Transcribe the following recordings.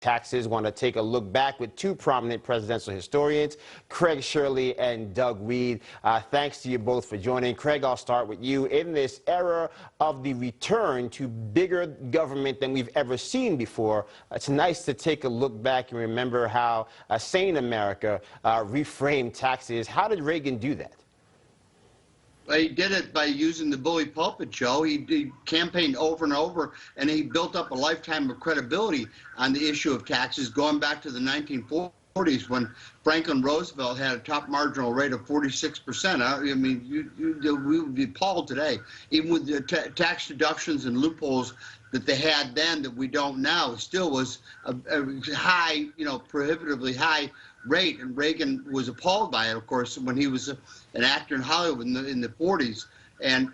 Taxes. Want to take a look back with two prominent presidential historians, Craig Shirley and Doug Weed. Thanks to you both for joining. Craig, I'll start with you. In this era of the return to bigger government than we've ever seen before, it's nice to take a look back and remember how a sane America reframed taxes. How did Reagan do that? He did it by using the bully pulpit, Joe. He campaigned over and over, and he built up a lifetime of credibility on the issue of taxes, going back to the 1940s when Franklin Roosevelt had a top marginal rate of 46%. I mean, we would be appalled today, even with the tax deductions and loopholes that they had then that we don't now. It still was a high, prohibitively high rate, and Reagan was appalled by it, of course, when he was an actor in Hollywood in the 40s. And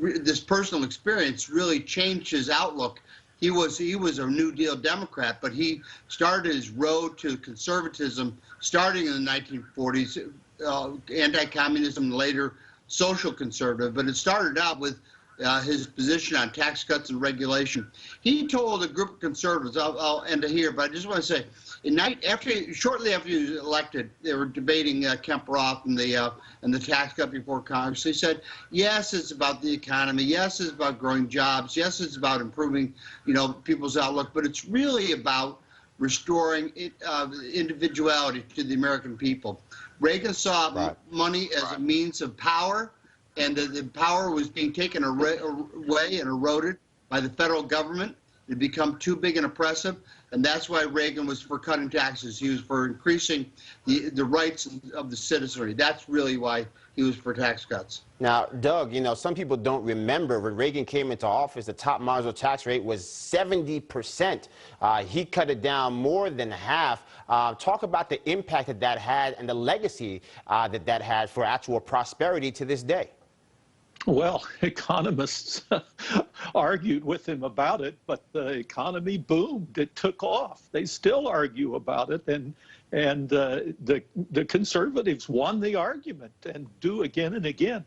this personal experience really changed his outlook. He was a New Deal Democrat, but he started his road to conservatism starting in the 1940s, anti-communism, later social conservative. But it started out with his position on tax cuts and regulation. He told a group of conservatives, I'll end it here, but I just want to say, shortly after he was elected, they were debating Kemp Roth and the tax cut before Congress. He said, yes, it's about the economy. Yes, it's about growing jobs. Yes, it's about improving, people's outlook. But it's really about restoring individuality to the American people. Reagan saw money as a means of power, and the power was being taken away and eroded by the federal government. It had become too big and oppressive, and that's why Reagan was for cutting taxes. He was for increasing the rights of the citizenry. That's really why he was for tax cuts. Now, Doug, some people don't remember when Reagan came into office, the top marginal tax rate was 70%. He cut it down more than half. Talk about the impact that had and the legacy that had for actual prosperity to this day. Well, economists argued with him about it, but the economy boomed. It took off. They still argue about it, and the conservatives won the argument and do again and again.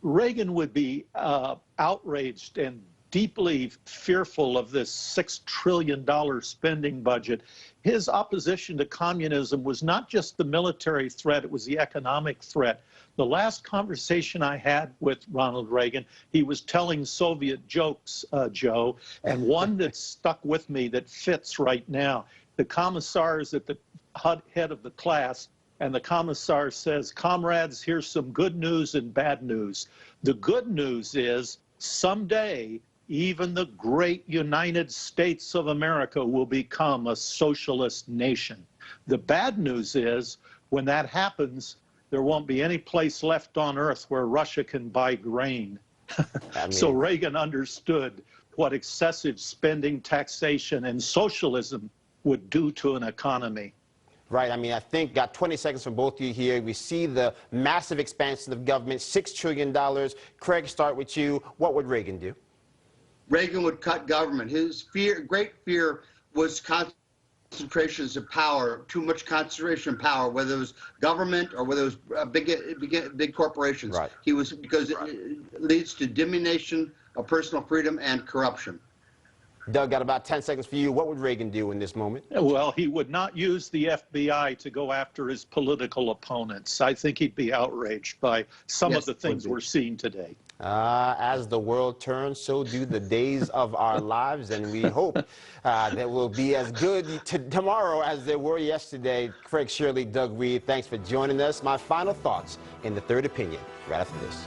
Reagan would be outraged and deeply fearful of this $6 trillion spending budget. His opposition to communism was not just the military threat, it was the economic threat. The last conversation I had with Ronald Reagan, he was telling Soviet jokes, Joe, and one that stuck with me that fits right now. The commissar is at the head of the class, and the commissar says, "Comrades, here's some good news and bad news. The good news is someday even the great United States of America will become a socialist nation. The bad news is when that happens, there won't be any place left on earth where Russia can buy grain." So Reagan understood what excessive spending, taxation, and socialism would do to an economy. Right. I think got 20 seconds from both of you here. We see the massive expansion of government, $6 trillion. Craig, start with you. What would Reagan do? Reagan would cut government. His great fear was concentrations of power, too much concentration of power, whether it was government or whether it was big corporations. Right. Because it leads to diminution of personal freedom and corruption. Doug, got about 10 seconds for you. What would Reagan do in this moment? Well, he would not use the FBI to go after his political opponents. I think he'd be outraged by some of the things we're seeing today. As the world turns, so do the days of our lives, and we hope that will be as good tomorrow as they were yesterday. Craig Shirley, Doug Weed, thanks for joining us. My final thoughts in the Third Opinion right after this.